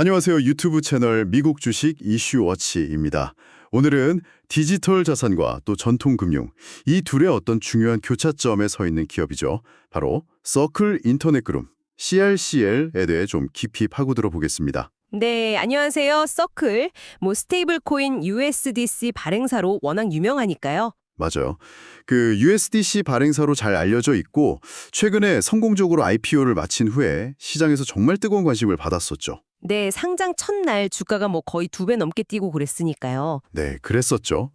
안녕하세요. 유튜브 채널 미국 주식 이슈워치입니다. 오늘은 디지털 자산과 또 전통 금융, 이 둘의 어떤 중요한 교차점에 서 있는 기업이죠. 바로 서클 인터넷 그룹, CRCL에 대해 좀 깊이 파고들어 보겠습니다. 네, 안녕하세요. 서클. 스테이블 코인 USDC 발행사로 워낙 유명하니까요. 맞아요. 그 USDC 발행사로 잘 알려져 있고 최근에 성공적으로 IPO를 마친 후에 시장에서 정말 뜨거운 관심을 받았었죠. 네, 상장 첫날 주가가 거의 2배 넘게 뛰고 그랬으니까요. 네, 그랬었죠.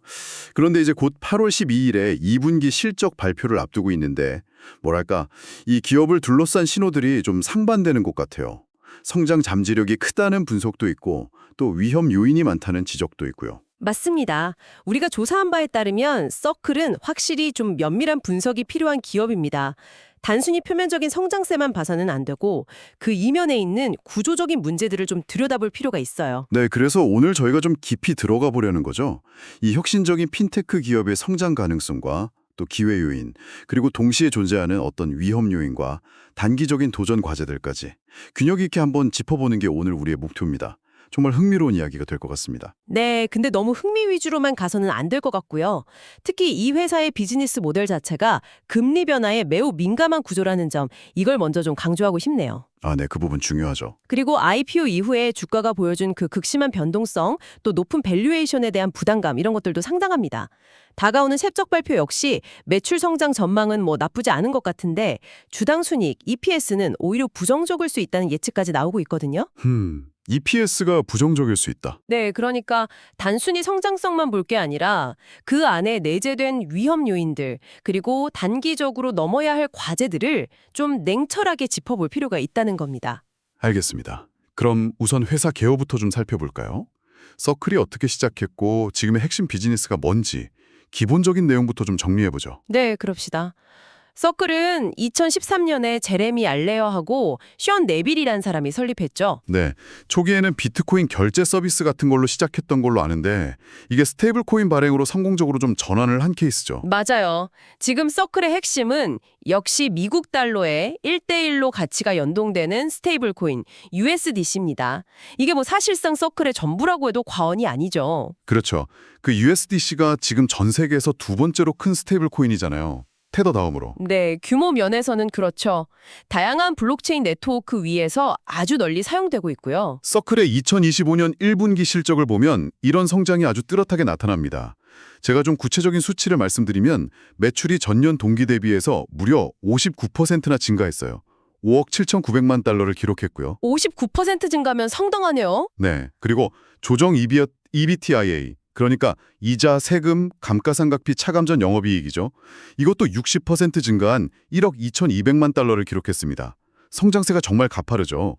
그런데 이제 곧 8월 12일에 2분기 실적 발표를 앞두고 있는데 뭐랄까, 이 기업을 둘러싼 신호들이 좀 상반되는 것 같아요. 성장 잠재력이 크다는 분석도 있고 또 위험 요인이 많다는 지적도 있고요. 맞습니다. 우리가 조사한 바에 따르면 서클은 확실히 좀 면밀한 분석이 필요한 기업입니다. 단순히 표면적인 성장세만 봐서는 안 되고 그 이면에 있는 구조적인 문제들을 좀 들여다볼 필요가 있어요. 네, 그래서 오늘 저희가 좀 깊이 들어가 보려는 거죠. 이 혁신적인 핀테크 기업의 성장 가능성과 또 기회 요인, 그리고 동시에 존재하는 어떤 위험 요인과 단기적인 도전 과제들까지 균형 있게 한번 짚어보는 게 오늘 우리의 목표입니다. 정말 흥미로운 이야기가 될 것 같습니다. 네, 근데 너무 흥미 위주로만 가서는 안 될 것 같고요. 특히 이 회사의 비즈니스 모델 자체가 금리 변화에 매우 민감한 구조라는 점, 이걸 먼저 좀 강조하고 싶네요. 아, 네, 그 부분 중요하죠. 그리고 IPO 이후에 주가가 보여준 그 극심한 변동성, 또 높은 밸류에이션에 대한 부담감 이런 것들도 상당합니다. 다가오는 실적 발표 역시 매출 성장 전망은 나쁘지 않은 것 같은데 주당 순이익, EPS는 오히려 부정적일 수 있다는 예측까지 나오고 있거든요. EPS가 부정적일 수 있다. 네, 그러니까 단순히 성장성만 볼 게 아니라 그 안에 내재된 위험 요인들, 그리고 단기적으로 넘어야 할 과제들을 좀 냉철하게 짚어볼 필요가 있다는 겁니다. 알겠습니다. 그럼 우선 회사 개요부터 좀 살펴볼까요? 서클이 어떻게 시작했고 지금의 핵심 비즈니스가 뭔지 기본적인 내용부터 좀 정리해보죠. 네, 그럽시다. 서클은 2013년에 제레미 알레어하고 션 네빌이라는 사람이 설립했죠. 네, 초기에는 비트코인 결제 서비스 같은 걸로 시작했던 걸로 아는데 이게 스테이블 코인 발행으로 성공적으로 좀 전환을 한 케이스죠. 맞아요. 지금 서클의 핵심은 역시 미국 달러의 1대1로 가치가 연동되는 스테이블 코인 USDC입니다. 이게 사실상 서클의 전부라고 해도 과언이 아니죠. 그렇죠. 그 USDC가 지금 전 세계에서 두 번째로 큰 스테이블 코인이잖아요. 테더 다음으로. 네, 규모 면에서는 그렇죠. 다양한 블록체인 네트워크 위에서 아주 널리 사용되고 있고요. 서클의 2025년 1분기 실적을 보면 이런 성장이 아주 뚜렷하게 나타납니다. 제가 좀 구체적인 수치를 말씀드리면 매출이 전년 동기 대비해서 무려 59%나 증가했어요. 5억 7,900만 달러를 기록했고요. 59% 증가면 상당하네요. 네, 그리고 조정 EBITDA, 그러니까 이자, 세금, 감가상각비 차감 전 영업이익이죠. 이것도 60% 증가한 1억 2,200만 달러를 기록했습니다. 성장세가 정말 가파르죠.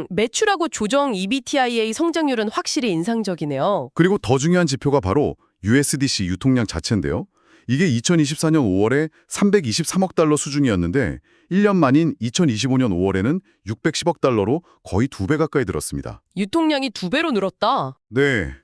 매출하고 조정 EBITA 성장률은 확실히 인상적이네요. 그리고 더 중요한 지표가 바로 USDC 유통량 자체인데요. 이게 2024년 5월에 323억 달러 수준이었는데 1년 만인 2025년 5월에는 610억 달러로 거의 2배 가까이 늘었습니다. 유통량이 2배로 늘었다. 네.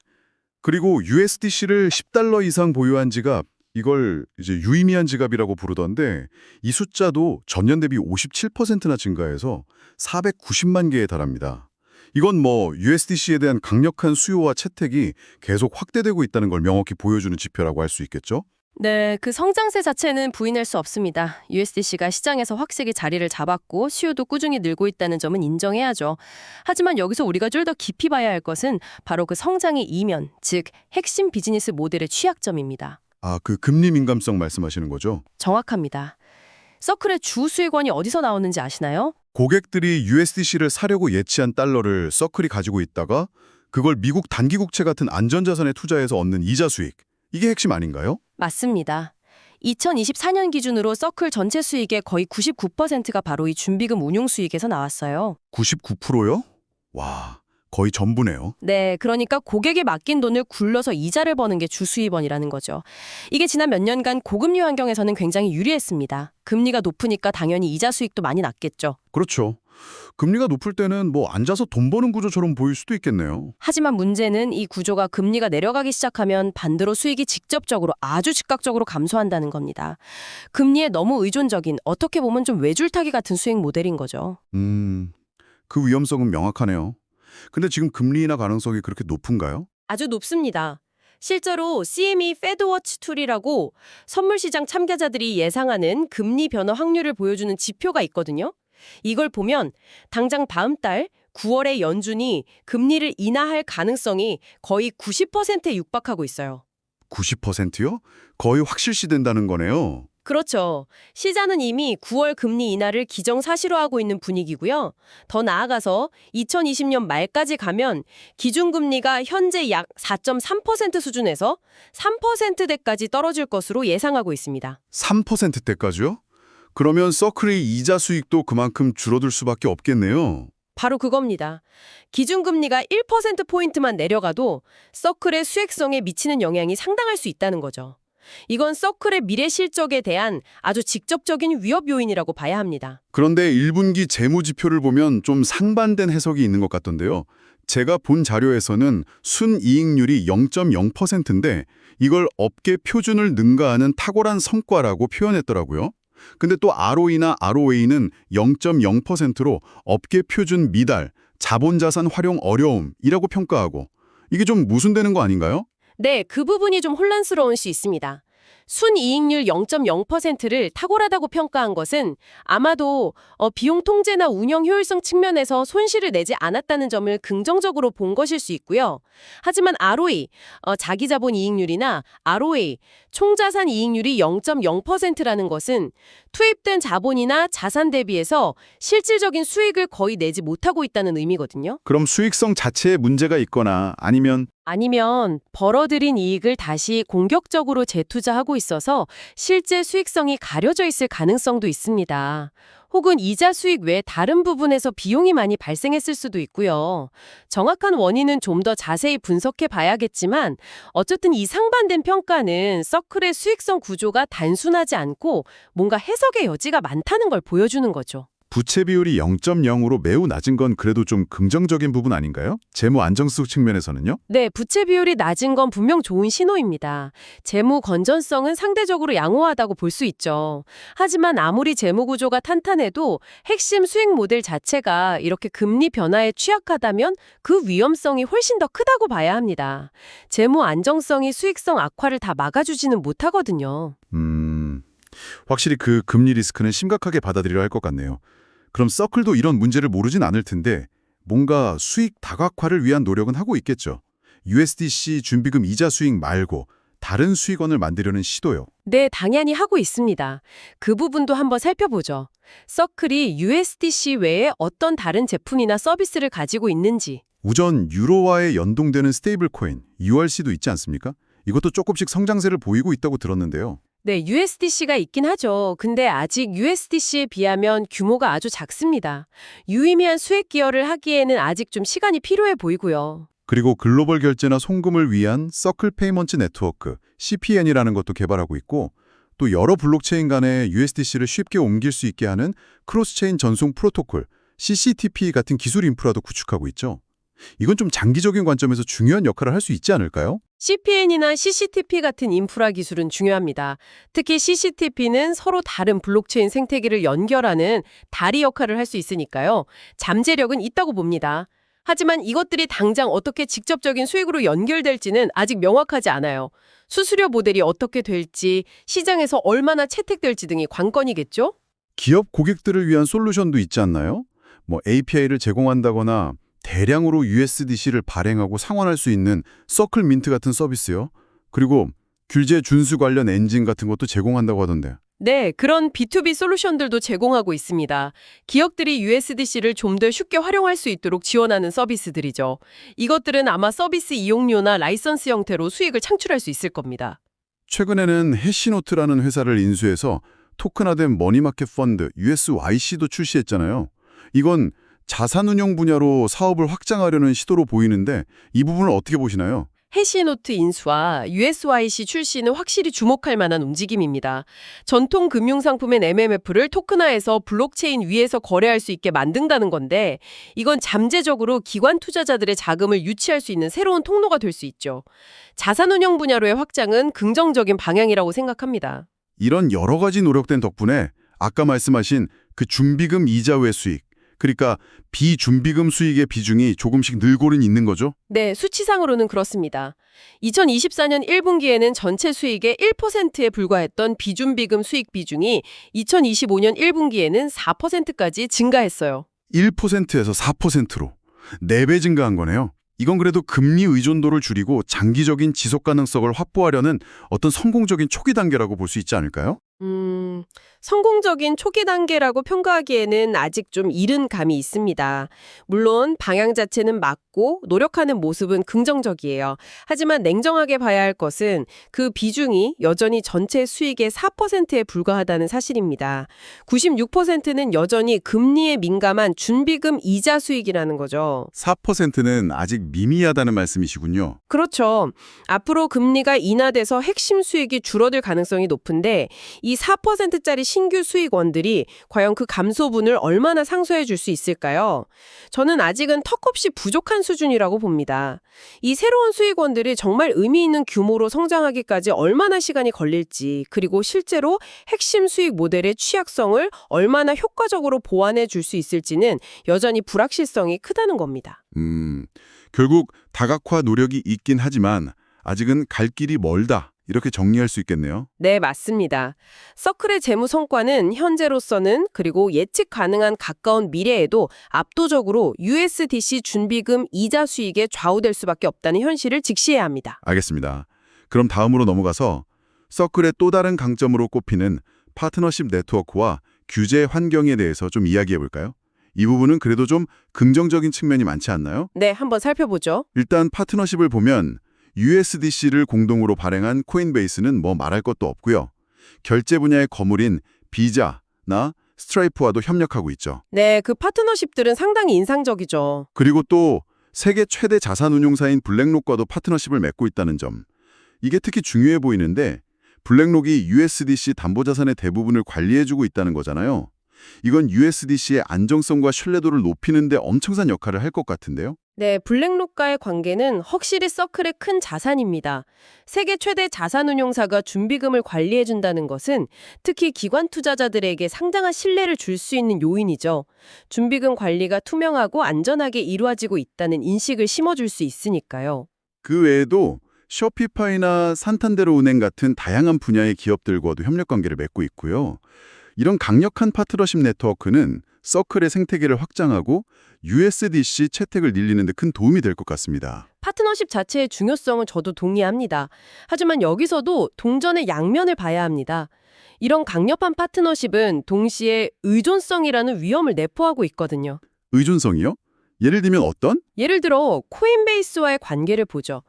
그리고 USDC를 10달러 이상 보유한 지갑, 이걸 이제 유의미한 지갑이라고 부르던데 이 숫자도 전년 대비 57%나 증가해서 490만 개에 달합니다. 이건 USDC에 대한 강력한 수요와 채택이 계속 확대되고 있다는 걸 명확히 보여주는 지표라고 할 수 있겠죠? 네, 그 성장세 자체는 부인할 수 없습니다. USDC가 시장에서 확실히 자리를 잡았고 수요도 꾸준히 늘고 있다는 점은 인정해야죠. 하지만 여기서 우리가 좀 더 깊이 봐야 할 것은 바로 그 성장의 이면, 즉 핵심 비즈니스 모델의 취약점입니다. 아, 그 금리 민감성 말씀하시는 거죠? 정확합니다. 서클의 주 수익원이 어디서 나오는지 아시나요? 고객들이 USDC를 사려고 예치한 달러를 서클이 가지고 있다가 그걸 미국 단기국채 같은 안전자산에 투자해서 얻는 이자 수익. 이게 핵심 아닌가요? 맞습니다. 2024년 기준으로 서클 전체 수익의 거의 99%가 바로 이 준비금 운용 수익에서 나왔어요. 99%요? 와, 거의 전부네요. 네, 그러니까 고객에 맡긴 돈을 굴러서 이자를 버는 게 주수입원이라는 거죠. 이게 지난 몇 년간 고금리 환경에서는 굉장히 유리했습니다. 금리가 높으니까 당연히 이자 수익도 많이 났겠죠. 그렇죠. 금리가 높을 때는 앉아서 돈 버는 구조처럼 보일 수도 있겠네요. 하지만 문제는 이 구조가 금리가 내려가기 시작하면 반대로 수익이 직접적으로 아주 즉각적으로 감소한다는 겁니다. 금리에 너무 의존적인 어떻게 보면 좀 외줄타기 같은 수익 모델인 거죠. 그 위험성은 명확하네요. 근데 지금 금리 인하 가능성이 그렇게 높은가요? 아주 높습니다. 실제로 CME 페드워치 툴이라고 선물 시장 참가자들이 예상하는 금리 변화 확률을 보여주는 지표가 있거든요. 이걸 보면 당장 다음 달 9월에 연준이 금리를 인하할 가능성이 거의 90%에 육박하고 있어요. 90%요? 거의 확실시된다는 거네요. 그렇죠. 시장은 이미 9월 금리 인하를 기정사실화하고 있는 분위기고요. 더 나아가서 2020년 말까지 가면 기준금리가 현재 약 4.3% 수준에서 3%대까지 떨어질 것으로 예상하고 있습니다. 3%대까지요? 그러면 서클의 이자 수익도 그만큼 줄어들 수밖에 없겠네요. 바로 그겁니다. 기준금리가 1%포인트만 내려가도 서클의 수익성에 미치는 영향이 상당할 수 있다는 거죠. 이건 서클의 미래 실적에 대한 아주 직접적인 위협 요인이라고 봐야 합니다. 그런데 1분기 재무지표를 보면 좀 상반된 해석이 있는 것 같던데요. 제가 본 자료에서는 순이익률이 0.0%인데 이걸 업계 표준을 능가하는 탁월한 성과라고 표현했더라고요. 근데 또 ROE나 ROA는 0.0%로 업계 표준 미달, 자본자산 활용 어려움이라고 평가하고 이게 좀 모순되는 거 아닌가요? 네, 그 부분이 좀 혼란스러울 수 있습니다. 순이익률 0.0%를 탁월하다고 평가한 것은 아마도 비용 통제나 운영 효율성 측면에서 손실을 내지 않았다는 점을 긍정적으로 본 것일 수 있고요. 하지만 ROE, 자기자본 이익률이나 ROA, 총자산 이익률이 0.0%라는 것은 투입된 자본이나 자산 대비해서 실질적인 수익을 거의 내지 못하고 있다는 의미거든요. 그럼 수익성 자체에 문제가 있거나 아니면 벌어들인 이익을 다시 공격적으로 재투자하고 있어서 실제 수익성이 가려져 있을 가능성도 있습니다. 혹은 이자 수익 외 다른 부분에서 비용이 많이 발생했을 수도 있고요. 정확한 원인은 좀 더 자세히 분석해 봐야겠지만 어쨌든 이 상반된 평가는 서클의 수익성 구조가 단순하지 않고 뭔가 해석의 여지가 많다는 걸 보여주는 거죠. 부채 비율이 0.0으로 매우 낮은 건 그래도 좀 긍정적인 부분 아닌가요? 재무 안정성 측면에서는요? 네, 부채 비율이 낮은 건 분명 좋은 신호입니다. 재무 건전성은 상대적으로 양호하다고 볼 수 있죠. 하지만 아무리 재무 구조가 탄탄해도 핵심 수익 모델 자체가 이렇게 금리 변화에 취약하다면 그 위험성이 훨씬 더 크다고 봐야 합니다. 재무 안정성이 수익성 악화를 다 막아주지는 못하거든요. 확실히 그 금리 리스크는 심각하게 받아들여야 할 것 같네요. 그럼 서클도 이런 문제를 모르진 않을 텐데 뭔가 수익 다각화를 위한 노력은 하고 있겠죠. USDC 준비금 이자 수익 말고 다른 수익원을 만들려는 시도요. 네, 당연히 하고 있습니다. 그 부분도 한번 살펴보죠. 서클이 USDC 외에 어떤 다른 제품이나 서비스를 가지고 있는지. 우선 유로화에 연동되는 스테이블 코인, URC도 있지 않습니까? 이것도 조금씩 성장세를 보이고 있다고 들었는데요. 네, USDC가 있긴 하죠. 근데 아직 USDC에 비하면 규모가 아주 작습니다. 유의미한 수익 기여를 하기에는 아직 좀 시간이 필요해 보이고요. 그리고 글로벌 결제나 송금을 위한 서클 페이먼트 네트워크, CPN이라는 것도 개발하고 있고 또 여러 블록체인 간에 USDC를 쉽게 옮길 수 있게 하는 크로스체인 전송 프로토콜, CCTP 같은 기술 인프라도 구축하고 있죠. 이건 좀 장기적인 관점에서 중요한 역할을 할 수 있지 않을까요? CPN이나 CCTP 같은 인프라 기술은 중요합니다. 특히 CCTP는 서로 다른 블록체인 생태계를 연결하는 다리 역할을 할 수 있으니까요. 잠재력은 있다고 봅니다. 하지만 이것들이 당장 어떻게 직접적인 수익으로 연결될지는 아직 명확하지 않아요. 수수료 모델이 어떻게 될지, 시장에서 얼마나 채택될지 등이 관건이겠죠? 기업 고객들을 위한 솔루션도 있지 않나요? API를 제공한다거나 대량으로 USDC를 발행하고 상환할 수 있는 서클 민트 같은 서비스요. 그리고 규제 준수 관련 엔진 같은 것도 제공한다고 하던데. 네, 그런 B2B 솔루션들도 제공하고 있습니다. 기업들이 USDC를 좀 더 쉽게 활용할 수 있도록 지원하는 서비스들이죠. 이것들은 아마 서비스 이용료나 라이선스 형태로 수익을 창출할 수 있을 겁니다. 최근에는 해시노트라는 회사를 인수해서 토큰화된 머니마켓 펀드 USYC도 출시했잖아요. 이건 자산운용 분야로 사업을 확장하려는 시도로 보이는데 이 부분을 어떻게 보시나요? 해시노트 인수와 USYC 출시는 확실히 주목할 만한 움직임입니다. 전통 금융상품인 MMF를 토큰화해서 블록체인 위에서 거래할 수 있게 만든다는 건데 이건 잠재적으로 기관 투자자들의 자금을 유치할 수 있는 새로운 통로가 될 수 있죠. 자산운용 분야로의 확장은 긍정적인 방향이라고 생각합니다. 이런 여러 가지 노력된 덕분에 아까 말씀하신 그 준비금 이자 외 수익, 그러니까 비준비금 수익의 비중이 조금씩 늘고는 있는 거죠? 네, 수치상으로는 그렇습니다. 2024년 1분기에는 전체 수익의 1%에 불과했던 비준비금 수익 비중이 2025년 1분기에는 4%까지 증가했어요. 1%에서 4%로 4배 증가한 거네요. 이건 그래도 금리 의존도를 줄이고 장기적인 지속 가능성을 확보하려는 어떤 성공적인 초기 단계라고 볼 수 있지 않을까요? 성공적인 초기 단계라고 평가하기에는 아직 좀 이른 감이 있습니다. 물론 방향 자체는 맞고 노력하는 모습은 긍정적이에요. 하지만 냉정하게 봐야 할 것은 그 비중이 여전히 전체 수익의 4%에 불과하다는 사실입니다. 96%는 여전히 금리에 민감한 준비금 이자 수익이라는 거죠. 4%는 아직 미미하다는 말씀이시군요. 그렇죠. 앞으로 금리가 인하돼서 핵심 수익이 줄어들 가능성이 높은데 이 4%짜리 신규 수익원들이 과연 그 감소분을 얼마나 상쇄해 줄 수 있을까요? 저는 아직은 턱없이 부족한 수준이라고 봅니다. 이 새로운 수익원들이 정말 의미 있는 규모로 성장하기까지 얼마나 시간이 걸릴지, 그리고 실제로 핵심 수익 모델의 취약성을 얼마나 효과적으로 보완해 줄 수 있을지는 여전히 불확실성이 크다는 겁니다. 결국 다각화 노력이 있긴 하지만 아직은 갈 길이 멀다. 이렇게 정리할 수 있겠네요. 네, 맞습니다. 서클의 재무 성과는 현재로서는, 그리고 예측 가능한 가까운 미래에도 압도적으로 USDC 준비금 이자 수익에 좌우될 수밖에 없다는 현실을 직시해야 합니다. 알겠습니다. 그럼 다음으로 넘어가서 서클의 또 다른 강점으로 꼽히는 파트너십 네트워크와 규제 환경에 대해서 좀 이야기해 볼까요? 이 부분은 그래도 좀 긍정적인 측면이 많지 않나요? 네, 한번 살펴보죠. 일단 파트너십을 보면 USDC를 공동으로 발행한 코인베이스는 뭐 말할 것도 없고요. 결제 분야의 거물인 비자나 스트라이프와도 협력하고 있죠. 네, 그 파트너십들은 상당히 인상적이죠. 그리고 또 세계 최대 자산운용사인 블랙록과도 파트너십을 맺고 있다는 점. 이게 특히 중요해 보이는데 블랙록이 USDC 담보자산의 대부분을 관리해주고 있다는 거잖아요. 이건 USDC의 안정성과 신뢰도를 높이는 데 엄청난 역할을 할 것 같은데요. 네, 블랙록과의 관계는 확실히 서클의 큰 자산입니다. 세계 최대 자산운용사가 준비금을 관리해준다는 것은 특히 기관 투자자들에게 상당한 신뢰를 줄 수 있는 요인이죠. 준비금 관리가 투명하고 안전하게 이루어지고 있다는 인식을 심어줄 수 있으니까요. 그 외에도 쇼피파이나 산탄데르 은행 같은 다양한 분야의 기업들과도 협력 관계를 맺고 있고요. 이런 강력한 파트너십 네트워크는 서클의 생태계를 확장하고 USDC 채택을 늘리는 데 큰 도움이 될 것 같습니다. 파트너십 자체의 중요성은 저도 동의합니다. 하지만 여기서도 동전의 양면을 봐야 합니다. 이런 강력한 파트너십은 동시에 의존성이라는 위험을 내포하고 있거든요. 의존성이요? 예를 들면 어떤? 예를 들어 코인베이스와의 관계를 보죠.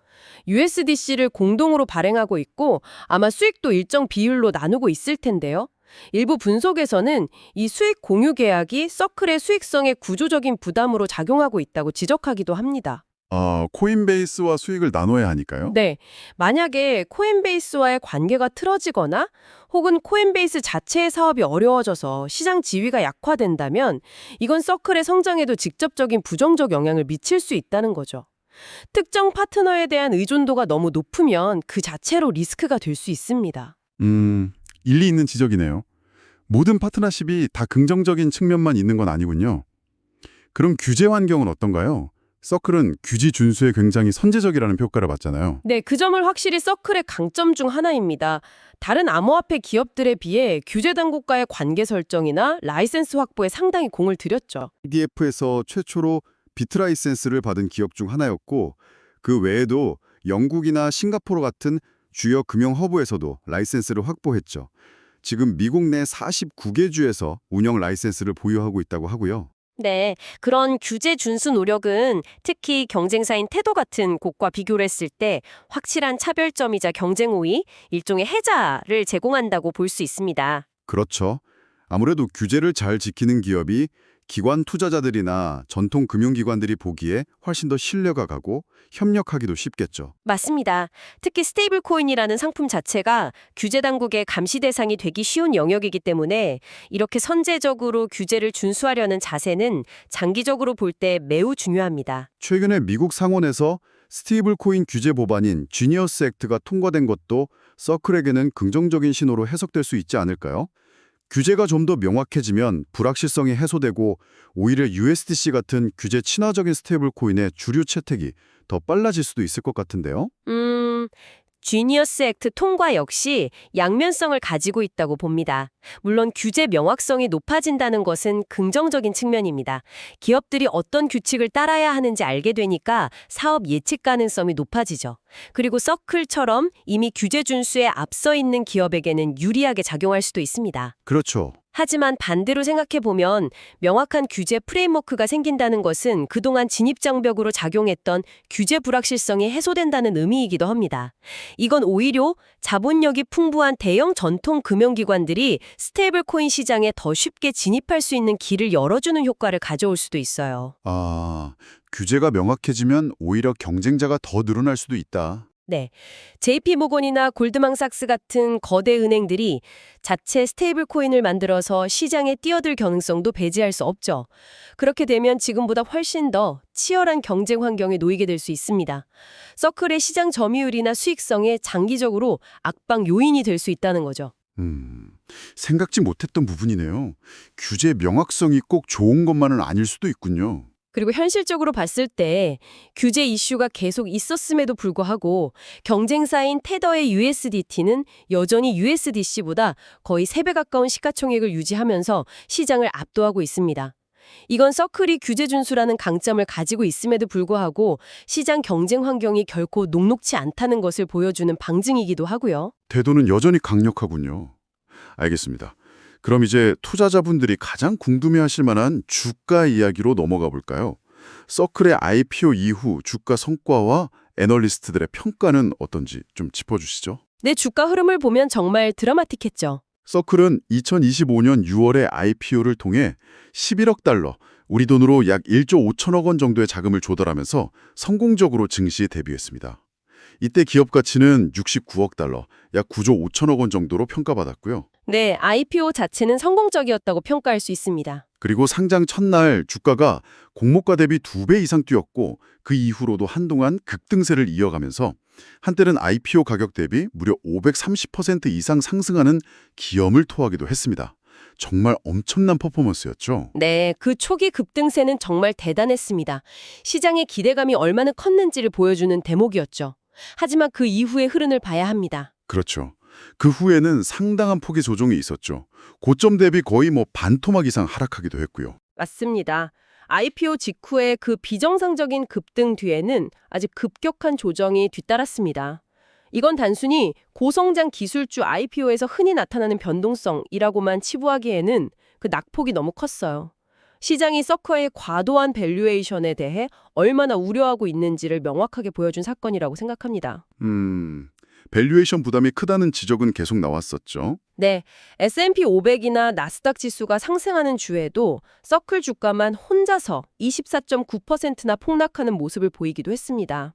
USDC를 공동으로 발행하고 있고 아마 수익도 일정 비율로 나누고 있을 텐데요. 일부 분석에서는 이 수익 공유 계약이 서클의 수익성에 구조적인 부담으로 작용하고 있다고 지적하기도 합니다. 코인베이스와 수익을 나눠야 하니까요? 네, 만약에 코인베이스와의 관계가 틀어지거나 혹은 코인베이스 자체의 사업이 어려워져서 시장 지위가 약화된다면 이건 서클의 성장에도 직접적인 부정적 영향을 미칠 수 있다는 거죠. 특정 파트너에 대한 의존도가 너무 높으면 그 자체로 리스크가 될 수 있습니다. 일리 있는 지적이네요. 모든 파트너십이 다 긍정적인 측면만 있는 건 아니군요. 그럼 규제 환경은 어떤가요? 서클은 규제 준수에 굉장히 선제적이라는 평가를 받잖아요. 네, 그 점을 확실히 서클의 강점 중 하나입니다. 다른 암호화폐 기업들에 비해 규제 당국과의 관계 설정이나 라이센스 확보에 상당히 공을 들였죠. EDF에서 최초로 비트 라이센스를 받은 기업 중 하나였고 그 외에도 영국이나 싱가포르 같은 주요 금융 허브에서도 라이센스를 확보했죠. 지금 미국 내 49개 주에서 운영 라이센스를 보유하고 있다고 하고요. 네, 그런 규제 준수 노력은 특히 경쟁사인 테도 같은 곳과 비교를 했을 때 확실한 차별점이자 경쟁 우위, 일종의 혜자를 제공한다고 볼 수 있습니다. 그렇죠. 아무래도 규제를 잘 지키는 기업이 기관 투자자들이나 전통 금융기관들이 보기에 훨씬 더 신뢰가 가고 협력하기도 쉽겠죠. 맞습니다. 특히 스테이블 코인이라는 상품 자체가 규제 당국의 감시 대상이 되기 쉬운 영역이기 때문에 이렇게 선제적으로 규제를 준수하려는 자세는 장기적으로 볼 때 매우 중요합니다. 최근에 미국 상원에서 스테이블 코인 규제 법안인 지니어스 액트가 통과된 것도 서클에게는 긍정적인 신호로 해석될 수 있지 않을까요? 규제가 좀 더 명확해지면 불확실성이 해소되고 오히려 USDC 같은 규제 친화적인 스테이블 코인의 주류 채택이 더 빨라질 수도 있을 것 같은데요. 지니어스 액트 통과 역시 양면성을 가지고 있다고 봅니다. 물론 규제 명확성이 높아진다는 것은 긍정적인 측면입니다. 기업들이 어떤 규칙을 따라야 하는지 알게 되니까 사업 예측 가능성이 높아지죠. 그리고 서클처럼 이미 규제 준수에 앞서 있는 기업에게는 유리하게 작용할 수도 있습니다. 그렇죠. 하지만 반대로 생각해보면 명확한 규제 프레임워크가 생긴다는 것은 그동안 진입장벽으로 작용했던 규제 불확실성이 해소된다는 의미이기도 합니다. 이건 오히려 자본력이 풍부한 대형 전통 금융기관들이 스테이블 코인 시장에 더 쉽게 진입할 수 있는 길을 열어주는 효과를 가져올 수도 있어요. 규제가 명확해지면 오히려 경쟁자가 더 늘어날 수도 있다. 네, JP모건이나 골드만삭스 같은 거대 은행들이 자체 스테이블 코인을 만들어서 시장에 뛰어들 가능성도 배제할 수 없죠. 그렇게 되면 지금보다 훨씬 더 치열한 경쟁 환경에 놓이게 될 수 있습니다. 서클의 시장 점유율이나 수익성에 장기적으로 악박 요인이 될 수 있다는 거죠. 생각지 못했던 부분이네요. 규제 명확성이 꼭 좋은 것만은 아닐 수도 있군요. 그리고 현실적으로 봤을 때 규제 이슈가 계속 있었음에도 불구하고 경쟁사인 테더의 USDT는 여전히 USDC보다 거의 3배 가까운 시가총액을 유지하면서 시장을 압도하고 있습니다. 이건 서클이 규제 준수라는 강점을 가지고 있음에도 불구하고 시장 경쟁 환경이 결코 녹록치 않다는 것을 보여주는 방증이기도 하고요. 태도는 여전히 강력하군요. 알겠습니다. 그럼 이제 투자자분들이 가장 궁금해하실 만한 주가 이야기로 넘어가 볼까요? 서클의 IPO 이후 주가 성과와 애널리스트들의 평가는 어떤지 좀 짚어주시죠. 내 주가 흐름을 보면 정말 드라마틱했죠. 서클은 2025년 6월에 IPO를 통해 11억 달러, 우리 돈으로 약 1조 5천억 원 정도의 자금을 조달하면서 성공적으로 증시에 데뷔했습니다. 이때 기업 가치는 69억 달러, 약 9조 5천억 원 정도로 평가받았고요. 네, IPO 자체는 성공적이었다고 평가할 수 있습니다. 그리고 상장 첫날 주가가 공모가 대비 2배 이상 뛰었고 그 이후로도 한동안 급등세를 이어가면서 한때는 IPO 가격 대비 무려 530% 이상 상승하는 기염을 토하기도 했습니다. 정말 엄청난 퍼포먼스였죠. 네, 그 초기 급등세는 정말 대단했습니다. 시장의 기대감이 얼마나 컸는지를 보여주는 대목이었죠. 하지만 그 이후의 흐름을 봐야 합니다. 그렇죠. 그 후에는 상당한 폭의 조정이 있었죠. 고점 대비 거의 반토막 이상 하락하기도 했고요. 맞습니다. IPO 직후의 그 비정상적인 급등 뒤에는 아주 급격한 조정이 뒤따랐습니다. 이건 단순히 고성장 기술주 IPO에서 흔히 나타나는 변동성이라고만 치부하기에는 그 낙폭이 너무 컸어요. 시장이 서커의 과도한 밸류에이션에 대해 얼마나 우려하고 있는지를 명확하게 보여준 사건이라고 생각합니다. 밸류에이션 부담이 크다는 지적은 계속 나왔었죠. 네, S&P 500이나 나스닥 지수가 상승하는 주에도 서클 주가만 혼자서 24.9%나 폭락하는 모습을 보이기도 했습니다.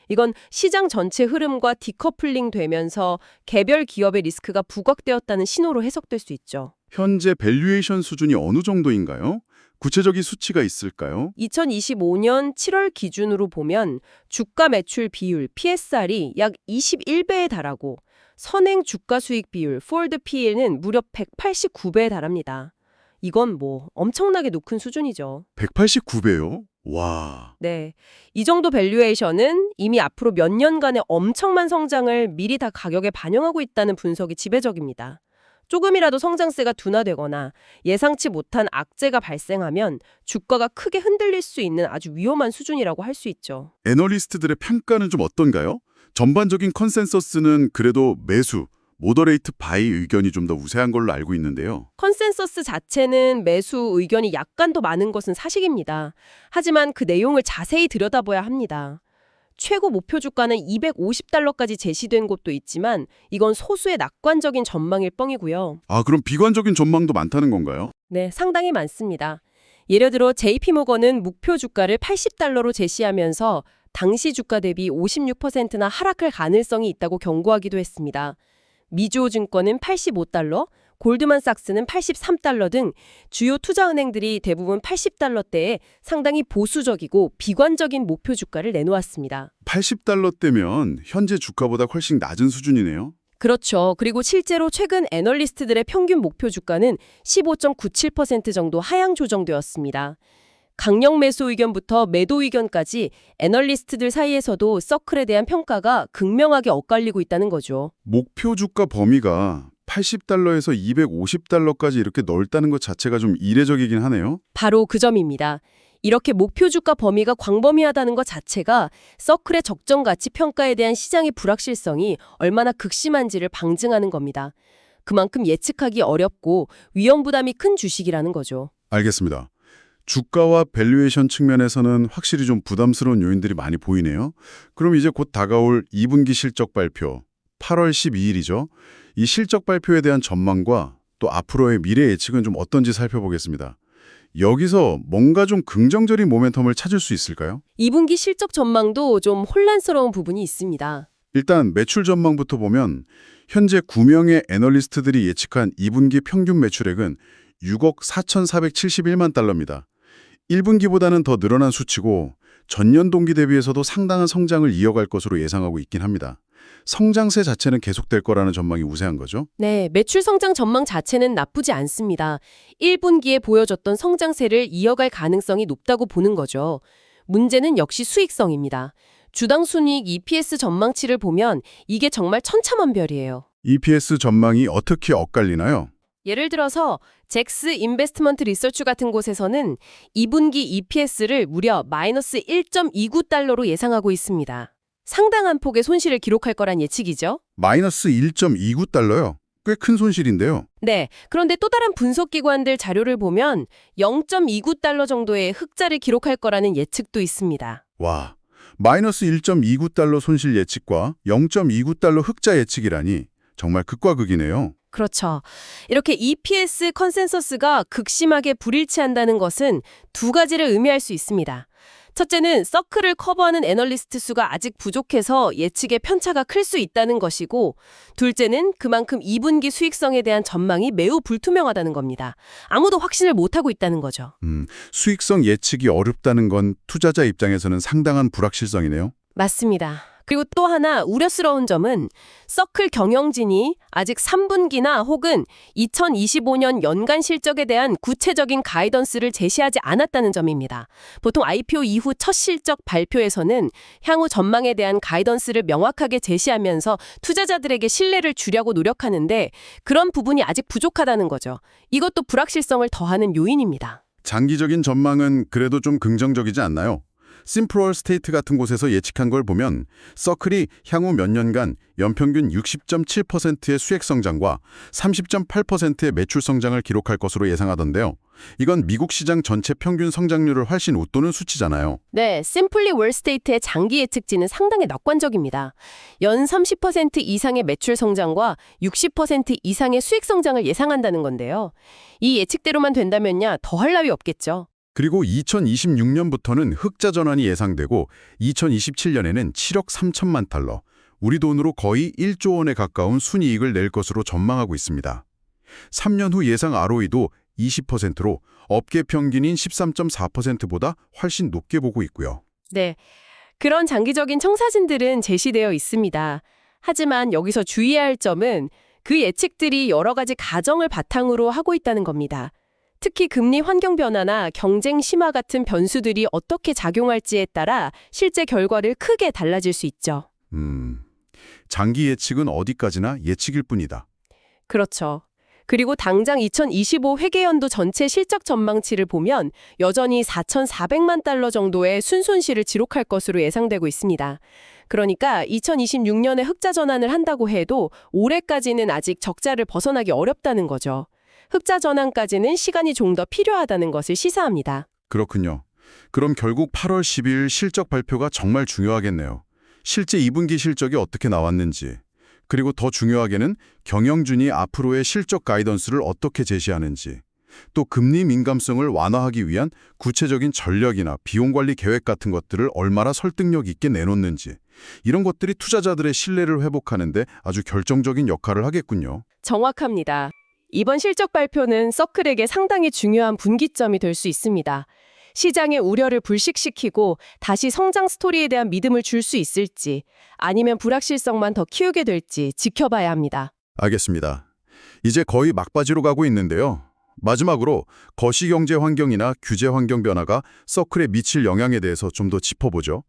이건 시장 전체 흐름과 디커플링 되면서 개별 기업의 리스크가 부각되었다는 신호로 해석될 수 있죠. 현재 밸류에이션 수준이 어느 정도인가요? 구체적인 수치가 있을까요? 2025년 7월 기준으로 보면 주가 매출 비율 PSR이 약 21배에 달하고 선행 주가 수익 비율 forward PE는 무려 189배에 달합니다. 이건 엄청나게 높은 수준이죠. 189배요? 와. 네, 이 정도 밸류에이션은 이미 앞으로 몇 년간의 엄청난 성장을 미리 다 가격에 반영하고 있다는 분석이 지배적입니다. 조금이라도 성장세가 둔화되거나 예상치 못한 악재가 발생하면 주가가 크게 흔들릴 수 있는 아주 위험한 수준이라고 할 수 있죠. 애널리스트들의 평가는 좀 어떤가요? 전반적인 컨센서스는 그래도 매수, 모더레이트 바이 의견이 좀 더 우세한 걸로 알고 있는데요. 컨센서스 자체는 매수 의견이 약간 더 많은 것은 사실입니다. 하지만 그 내용을 자세히 들여다봐야 합니다. 최고 목표 주가는 250달러까지 제시된 곳도 있지만 이건 소수의 낙관적인 전망일 뻥이고요. 그럼 비관적인 전망도 많다는 건가요? 네, 상당히 많습니다. 예를 들어 JP모건은 목표 주가를 80달러로 제시하면서 당시 주가 대비 56%나 하락할 가능성이 있다고 경고하기도 했습니다. 미주호증권은 85달러, 골드만삭스는 83달러 등 주요 투자은행들이 대부분 80달러대에 상당히 보수적이고 비관적인 목표 주가를 내놓았습니다. 80달러대면 현재 주가보다 훨씬 낮은 수준이네요. 그렇죠. 그리고 실제로 최근 애널리스트들의 평균 목표 주가는 15.97% 정도 하향 조정되었습니다. 강력 매수 의견부터 매도 의견까지 애널리스트들 사이에서도 서클에 대한 평가가 극명하게 엇갈리고 있다는 거죠. 목표 주가 범위가 80달러에서 250달러까지 이렇게 넓다는 것 자체가 좀 이례적이긴 하네요. 바로 그 점입니다. 이렇게 목표 주가 범위가 광범위하다는 것 자체가 서클의 적정 가치 평가에 대한 시장의 불확실성이 얼마나 극심한지를 방증하는 겁니다. 그만큼 예측하기 어렵고 위험 부담이 큰 주식이라는 거죠. 알겠습니다. 주가와 밸류에이션 측면에서는 확실히 좀 부담스러운 요인들이 많이 보이네요. 그럼 이제 곧 다가올 2분기 실적 발표, 8월 12일이죠. 이 실적 발표에 대한 전망과 또 앞으로의 미래 예측은 좀 어떤지 살펴보겠습니다. 여기서 뭔가 좀 긍정적인 모멘텀을 찾을 수 있을까요? 2분기 실적 전망도 좀 혼란스러운 부분이 있습니다. 일단 매출 전망부터 보면 현재 9명의 애널리스트들이 예측한 2분기 평균 매출액은 6억 4,471만 달러입니다. 1분기보다는 더 늘어난 수치고 전년 동기 대비해서도 상당한 성장을 이어갈 것으로 예상하고 있긴 합니다. 성장세 자체는 계속될 거라는 전망이 우세한 거죠. 네, 매출 성장 전망 자체는 나쁘지 않습니다. 1분기에 보여줬던 성장세를 이어갈 가능성이 높다고 보는 거죠. 문제는 역시 수익성입니다. 주당 순이익 EPS 전망치를 보면 이게 정말 천차만별이에요. EPS 전망이 어떻게 엇갈리나요? 예를 들어서 잭스 인베스트먼트 리서치 같은 곳에서는 2분기 EPS를 무려 마이너스 1.29달러로 예상하고 있습니다. 상당한 폭의 손실을 기록할 거란 예측이죠. 마이너스 1.29달러요. 꽤 큰 손실인데요. 네, 그런데 또 다른 분석기관들 자료를 보면 0.29달러 정도의 흑자를 기록할 거라는 예측도 있습니다. 와, 마이너스 1.29달러 손실 예측과 0.29달러 흑자 예측이라니 정말 극과 극이네요. 그렇죠. 이렇게 EPS 컨센서스가 극심하게 불일치한다는 것은 두 가지를 의미할 수 있습니다. 첫째는 서클을 커버하는 애널리스트 수가 아직 부족해서 예측의 편차가 클 수 있다는 것이고, 둘째는 그만큼 2분기 수익성에 대한 전망이 매우 불투명하다는 겁니다. 아무도 확신을 못하고 있다는 거죠. 수익성 예측이 어렵다는 건 투자자 입장에서는 상당한 불확실성이네요. 맞습니다. 그리고 또 하나 우려스러운 점은 서클 경영진이 아직 3분기나 혹은 2025년 연간 실적에 대한 구체적인 가이던스를 제시하지 않았다는 점입니다. 보통 IPO 이후 첫 실적 발표에서는 향후 전망에 대한 가이던스를 명확하게 제시하면서 투자자들에게 신뢰를 주려고 노력하는데 그런 부분이 아직 부족하다는 거죠. 이것도 불확실성을 더하는 요인입니다. 장기적인 전망은 그래도 좀 긍정적이지 않나요? 심프로얼 스테이트 같은 곳에서 예측한 걸 보면 서클이 향후 몇 년간 연평균 60.7%의 수익 성장과 30.8%의 매출 성장을 기록할 것으로 예상하던데요. 이건 미국 시장 전체 평균 성장률을 훨씬 웃도는 수치잖아요. 네, 심플리 월스테이트의 장기 예측치는 상당히 낙관적입니다. 연 30% 이상의 매출 성장과 60% 이상의 수익 성장을 예상한다는 건데요. 이 예측대로만 된다면야 더할 나위 없겠죠. 그리고 2026년부터는 흑자 전환이 예상되고 2027년에는 7억 3천만 달러, 우리 돈으로 거의 1조 원에 가까운 순이익을 낼 것으로 전망하고 있습니다. 3년 후 예상 ROE도 20%로 업계 평균인 13.4%보다 훨씬 높게 보고 있고요. 네, 그런 장기적인 청사진들은 제시되어 있습니다. 하지만 여기서 주의해야 할 점은 그 예측들이 여러 가지 가정을 바탕으로 하고 있다는 겁니다. 특히 금리 환경 변화나 경쟁 심화 같은 변수들이 어떻게 작용할지에 따라 실제 결과를 크게 달라질 수 있죠. 장기 예측은 어디까지나 예측일 뿐이다. 그렇죠. 그리고 당장 2025 회계연도 전체 실적 전망치를 보면 여전히 4,400만 달러 정도의 순손실을 기록할 것으로 예상되고 있습니다. 그러니까 2026년에 흑자 전환을 한다고 해도 올해까지는 아직 적자를 벗어나기 어렵다는 거죠. 흑자 전환까지는 시간이 좀 더 필요하다는 것을 시사합니다. 그렇군요. 그럼 결국 8월 12일 실적 발표가 정말 중요하겠네요. 실제 2분기 실적이 어떻게 나왔는지, 그리고 더 중요하게는 경영진이 앞으로의 실적 가이던스를 어떻게 제시하는지, 또 금리 민감성을 완화하기 위한 구체적인 전략이나 비용 관리 계획 같은 것들을 얼마나 설득력 있게 내놓는지, 이런 것들이 투자자들의 신뢰를 회복하는 데 아주 결정적인 역할을 하겠군요. 정확합니다. 이번 실적 발표는 서클에게 상당히 중요한 분기점이 될 수 있습니다. 시장의 우려를 불식시키고 다시 성장 스토리에 대한 믿음을 줄 수 있을지 아니면 불확실성만 더 키우게 될지 지켜봐야 합니다. 알겠습니다. 이제 거의 막바지로 가고 있는데요. 마지막으로 거시경제 환경이나 규제 환경 변화가 서클에 미칠 영향에 대해서 좀 더 짚어보죠.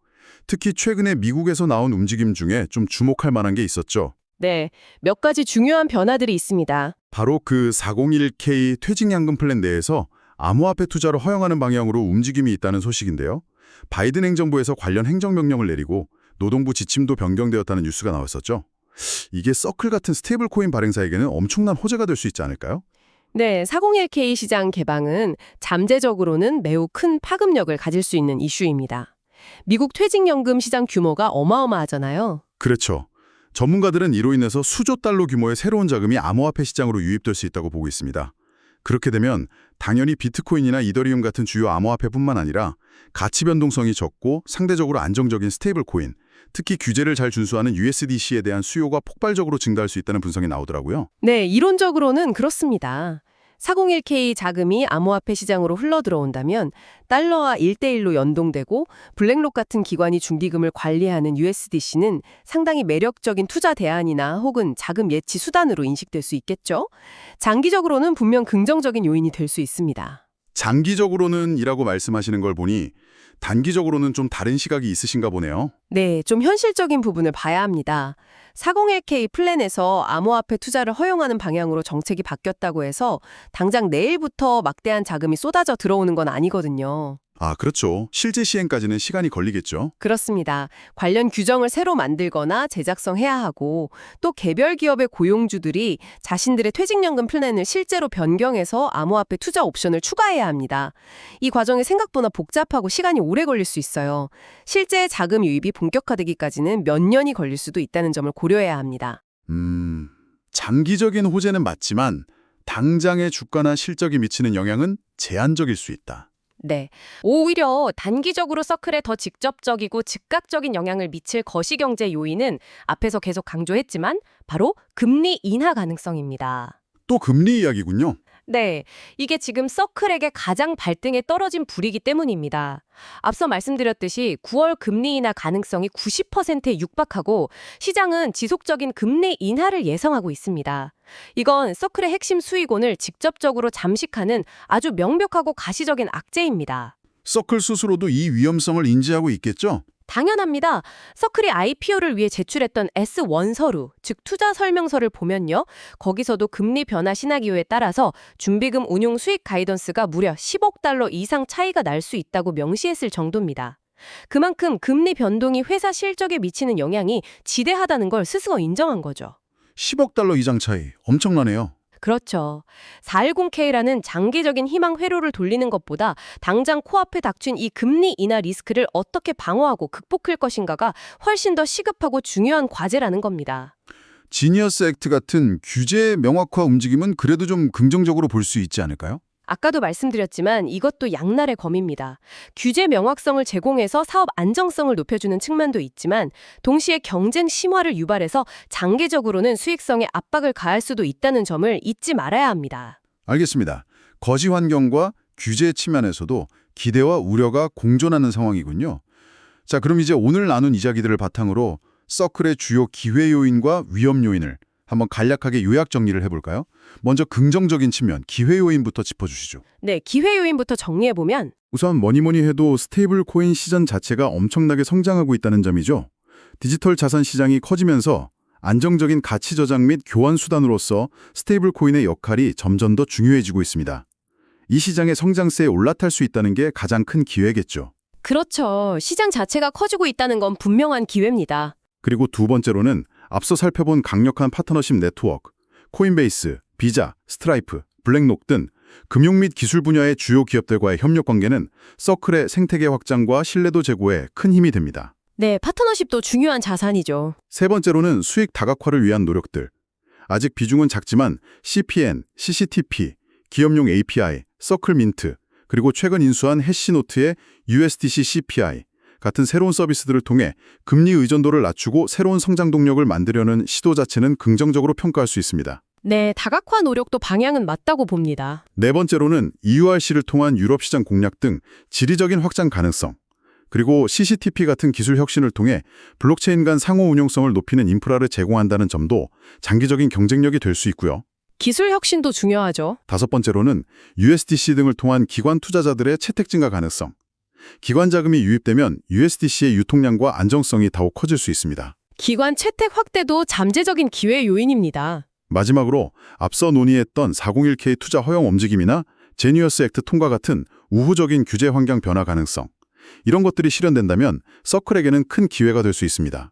특히 최근에 미국에서 나온 움직임 중에 좀 주목할 만한 게 있었죠. 네, 몇 가지 중요한 변화들이 있습니다. 바로 그 401k 퇴직연금 플랜 내에서 암호화폐 투자를 허용하는 방향으로 움직임이 있다는 소식인데요. 바이든 행정부에서 관련 행정명령을 내리고 노동부 지침도 변경되었다는 뉴스가 나왔었죠. 이게 서클 같은 스테이블 코인 발행사에게는 엄청난 호재가 될 수 있지 않을까요? 네, 401k 시장 개방은 잠재적으로는 매우 큰 파급력을 가질 수 있는 이슈입니다. 미국 퇴직연금 시장 규모가 어마어마하잖아요. 그렇죠. 전문가들은 이로 인해서 수조 달러 규모의 새로운 자금이 암호화폐 시장으로 유입될 수 있다고 보고 있습니다. 그렇게 되면 당연히 비트코인이나 이더리움 같은 주요 암호화폐뿐만 아니라 가치 변동성이 적고 상대적으로 안정적인 스테이블 코인, 특히 규제를 잘 준수하는 USDC에 대한 수요가 폭발적으로 증가할 수 있다는 분석이 나오더라고요. 네, 이론적으로는 그렇습니다. 401k 자금이 암호화폐 시장으로 흘러들어온다면 달러와 1대1로 연동되고 블랙록 같은 기관이 중기금을 관리하는 USDC는 상당히 매력적인 투자 대안이나 혹은 자금 예치 수단으로 인식될 수 있겠죠. 장기적으로는 분명 긍정적인 요인이 될 수 있습니다. 장기적으로는 이라고 말씀하시는 걸 보니 단기적으로는 좀 다른 시각이 있으신가 보네요. 네, 좀 현실적인 부분을 봐야 합니다. 401k 플랜에서 암호화폐 투자를 허용하는 방향으로 정책이 바뀌었다고 해서 당장 내일부터 막대한 자금이 쏟아져 들어오는 건 아니거든요. 아, 그렇죠. 실제 시행까지는 시간이 걸리겠죠. 그렇습니다. 관련 규정을 새로 만들거나 제작성해야 하고 또 개별 기업의 고용주들이 자신들의 퇴직연금 플랜을 실제로 변경해서 암호화폐 투자 옵션을 추가해야 합니다. 이 과정이 생각보다 복잡하고 시간이 오래 걸릴 수 있어요. 실제 자금 유입이 본격화되기까지는 몇 년이 걸릴 수도 있다는 점을 고려해야 합니다. 장기적인 호재는 맞지만 당장의 주가나 실적이 미치는 영향은 제한적일 수 있다. 네. 오히려 단기적으로 서클에 더 직접적이고 즉각적인 영향을 미칠 거시경제 요인은 앞에서 계속 강조했지만 바로 금리 인하 가능성입니다. 또 금리 이야기군요. 네, 이게 지금 서클에게 가장 발등에 떨어진 불이기 때문입니다. 앞서 말씀드렸듯이 9월 금리 인하 가능성이 90%에 육박하고 시장은 지속적인 금리 인하를 예상하고 있습니다. 이건 서클의 핵심 수익원을 직접적으로 잠식하는 아주 명백하고 가시적인 악재입니다. 서클 스스로도 이 위험성을 인지하고 있겠죠? 당연합니다. 서클이 IPO를 위해 제출했던 S1 서류, 즉 투자 설명서를 보면요. 거기서도 금리 변화 시나리오에 따라서 준비금 운용 수익 가이던스가 무려 10억 달러 이상 차이가 날 수 있다고 명시했을 정도입니다. 그만큼 금리 변동이 회사 실적에 미치는 영향이 지대하다는 걸 스스로 인정한 거죠. 10억 달러 이상 차이 엄청나네요. 그렇죠. 410K라는 장기적인 희망 회로를 돌리는 것보다 당장 코앞에 닥친 이 금리 인하 리스크를 어떻게 방어하고 극복할 것인가가 훨씬 더 시급하고 중요한 과제라는 겁니다. 지니어스 액트 같은 규제 명확화 움직임은 그래도 좀 긍정적으로 볼 수 있지 않을까요? 아까도 말씀드렸지만 이것도 양날의 검입니다. 규제 명확성을 제공해서 사업 안정성을 높여주는 측면도 있지만 동시에 경쟁 심화를 유발해서 장기적으로는 수익성에 압박을 가할 수도 있다는 점을 잊지 말아야 합니다. 알겠습니다. 거시 환경과 규제 측면에서도 기대와 우려가 공존하는 상황이군요. 자, 그럼 이제 오늘 나눈 이야기들을 바탕으로 서클의 주요 기회 요인과 위험 요인을 한번 간략하게 요약 정리를 해볼까요? 먼저 긍정적인 측면, 기회 요인부터 짚어주시죠. 네, 기회 요인부터 정리해보면 우선 뭐니 해도 스테이블 코인 시장 자체가 엄청나게 성장하고 있다는 점이죠. 디지털 자산 시장이 커지면서 안정적인 가치 저장 및 교환 수단으로서 스테이블 코인의 역할이 점점 더 중요해지고 있습니다. 이 시장의 성장세에 올라탈 수 있다는 게 가장 큰 기회겠죠. 그렇죠. 시장 자체가 커지고 있다는 건 분명한 기회입니다. 그리고 두 번째로는 앞서 살펴본 강력한 파트너십 네트워크, 코인베이스, 비자, 스트라이프, 블랙록 등 금융 및 기술 분야의 주요 기업들과의 협력 관계는 서클의 생태계 확장과 신뢰도 제고에 큰 힘이 됩니다. 네, 파트너십도 중요한 자산이죠. 세 번째로는 수익 다각화를 위한 노력들. 아직 비중은 작지만 CPN, CCTP, 기업용 API, 서클 민트, 그리고 최근 인수한 해시노트의 USDC CPI 같은 새로운 서비스들을 통해 금리 의존도를 낮추고 새로운 성장 동력을 만들려는 시도 자체는 긍정적으로 평가할 수 있습니다. 네, 다각화 노력도 방향은 맞다고 봅니다. 네 번째로는 EURC를 통한 유럽 시장 공략 등 지리적인 확장 가능성, 그리고 CCTP 같은 기술 혁신을 통해 블록체인 간 상호 운용성을 높이는 인프라를 제공한다는 점도 장기적인 경쟁력이 될 수 있고요. 기술 혁신도 중요하죠. 다섯 번째로는 USDC 등을 통한 기관 투자자들의 채택 증가 가능성. 기관 자금이 유입되면 USDC의 유통량과 안정성이 더욱 커질 수 있습니다. 기관 채택 확대도 잠재적인 기회 요인입니다. 마지막으로 앞서 논의했던 401K 투자 허용 움직임이나 제니어스 액트 통과 같은 우호적인 규제 환경 변화 가능성. 이런 것들이 실현된다면 서클에게는 큰 기회가 될 수 있습니다.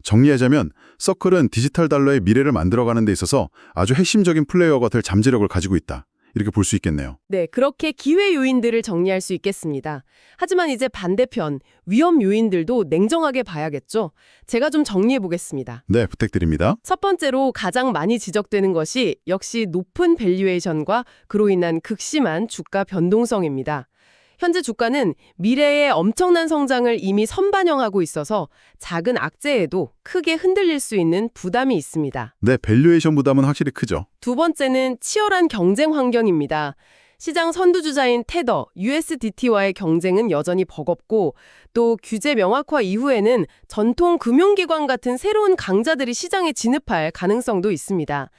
정리하자면 서클은 디지털 달러의 미래를 만들어가는 데 있어서 아주 핵심적인 플레이어가 될 잠재력을 가지고 있다. 이렇게 볼 수 있겠네요. 네, 그렇게 기회 요인들을 정리할 수 있겠습니다. 하지만 이제 반대편, 위험 요인들도 냉정하게 봐야겠죠. 제가 좀 정리해 보겠습니다. 네, 부탁드립니다. 첫 번째로 가장 많이 지적되는 것이 역시 높은 밸류에이션과 그로 인한 극심한 주가 변동성입니다. 현재 주가는 미래의 엄청난 성장을 이미 선반영하고 있어서 작은 악재에도 크게 흔들릴 수 있는 부담이 있습니다. 네, 밸류에이션 부담은 확실히 크죠. 두 번째는 치열한 경쟁 환경입니다. 시장 선두주자인 테더, USDT와의 경쟁은 여전히 버겁고 또 규제 명확화 이후에는 전통 금융기관 같은 새로운 강자들이 시장에 진입할 가능성도 있습니다.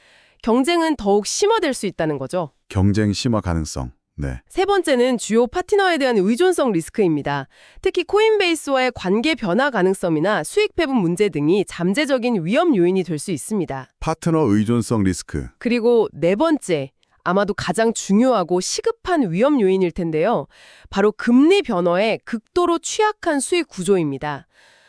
경쟁은 더욱 심화될 수 있다는 거죠. 경쟁 심화 가능성. 네. 세 번째는 주요 파트너에 대한 의존성 리스크입니다. 특히 코인베이스와의 관계 변화 가능성이나 수익 배분 문제 등이 잠재적인 위험 요인이 될 수 있습니다. 파트너 의존성 리스크. 그리고 네 번째, 아마도 가장 중요하고 시급한 위험 요인일 텐데요. 바로 금리 변화에 극도로 취약한 수익 구조입니다.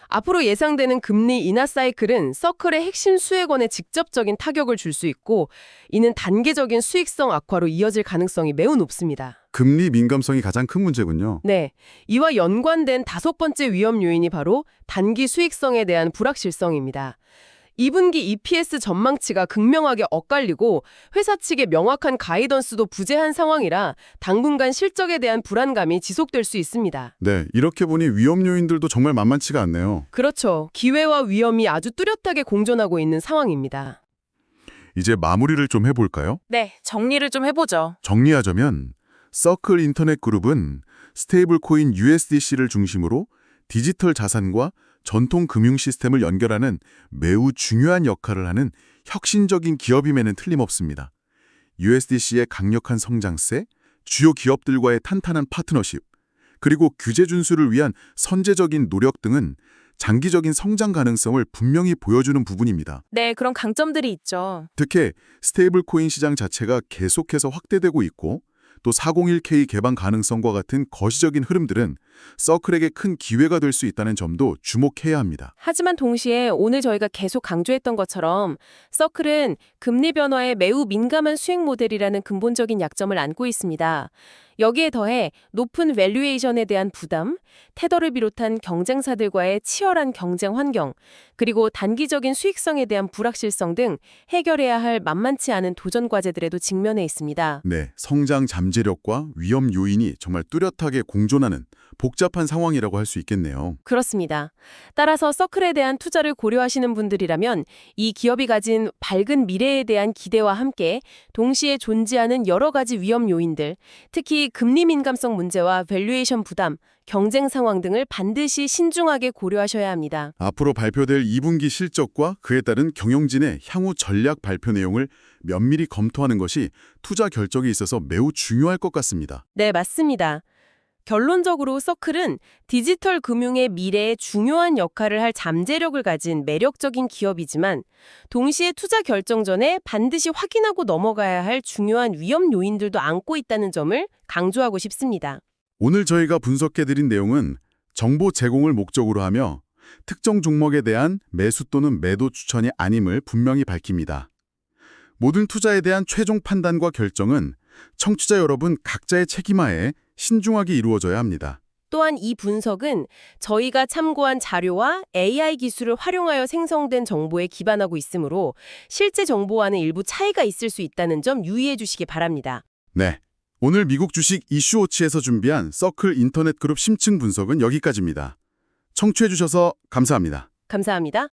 앞으로 예상되는 금리 인하 사이클은 서클의 핵심 수혜권에 직접적인 타격을 줄 수 있고 이는 단계적인 수익성 악화로 이어질 가능성이 매우 높습니다. 금리 민감성이 가장 큰 문제군요. 네, 이와 연관된 다섯 번째 위험 요인이 바로 단기 수익성에 대한 불확실성입니다. 2분기 EPS 전망치가 극명하게 엇갈리고 회사 측의 명확한 가이던스도 부재한 상황이라 당분간 실적에 대한 불안감이 지속될 수 있습니다. 네, 이렇게 보니 위험 요인들도 정말 만만치가 않네요. 그렇죠. 기회와 위험이 아주 뚜렷하게 공존하고 있는 상황입니다. 이제 마무리를 좀 해볼까요? 네, 정리를 좀 해보죠. 정리하자면 서클 인터넷 그룹은 스테이블 코인 USDC를 중심으로 디지털 자산과 전통 금융 시스템을 연결하는 매우 중요한 역할을 하는 혁신적인 기업임에는 틀림없습니다. USDC의 강력한 성장세, 주요 기업들과의 탄탄한 파트너십, 그리고 규제 준수를 위한 선제적인 노력 등은 장기적인 성장 가능성을 분명히 보여주는 부분입니다. 네, 그런 강점들이 있죠. 특히 스테이블 코인 시장 자체가 계속해서 확대되고 있고 또 401K 개방 가능성과 같은 거시적인 흐름들은 서클에게 큰 기회가 될 수 있다는 점도 주목해야 합니다. 하지만 동시에 오늘 저희가 계속 강조했던 것처럼 서클은 금리 변화에 매우 민감한 수익 모델이라는 근본적인 약점을 안고 있습니다. 여기에 더해 높은 밸류에이션에 대한 부담, 테더를 비롯한 경쟁사들과의 치열한 경쟁 환경, 그리고 단기적인 수익성에 대한 불확실성 등 해결해야 할 만만치 않은 도전 과제들에도 직면해 있습니다. 네, 성장 잠재력과 위험 요인이 정말 뚜렷하게 공존하는 복잡한 상황이라고 할 수 있겠네요. 그렇습니다. 따라서 서클에 대한 투자를 고려하시는 분들이라면 이 기업이 가진 밝은 미래에 대한 기대와 함께 동시에 존재하는 여러 가지 위험 요인들, 특히 금리 민감성 문제와 밸류에이션 부담, 경쟁 상황 등을 반드시 신중하게 고려하셔야 합니다. 앞으로 발표될 2분기 실적과 그에 따른 경영진의 향후 전략 발표 내용을 면밀히 검토하는 것이 투자 결정에 있어서 매우 중요할 것 같습니다. 네, 맞습니다. 결론적으로 서클은 디지털 금융의 미래에 중요한 역할을 할 잠재력을 가진 매력적인 기업이지만 동시에 투자 결정 전에 반드시 확인하고 넘어가야 할 중요한 위험 요인들도 안고 있다는 점을 강조하고 싶습니다. 오늘 저희가 분석해드린 내용은 정보 제공을 목적으로 하며 특정 종목에 대한 매수 또는 매도 추천이 아님을 분명히 밝힙니다. 모든 투자에 대한 최종 판단과 결정은 청취자 여러분 각자의 책임하에 신중하게 이루어져야 합니다. 또한 이 분석은 저희가 참고한 자료와 AI 기술을 활용하여 생성된 정보에 기반하고 있으므로 실제 정보와는 일부 차이가 있을 수 있다는 점 유의해 주시기 바랍니다. 네, 오늘 미국 주식 이슈워치에서 준비한 서클 인터넷 그룹 심층 분석은 여기까지입니다. 청취해 주셔서 감사합니다. 감사합니다.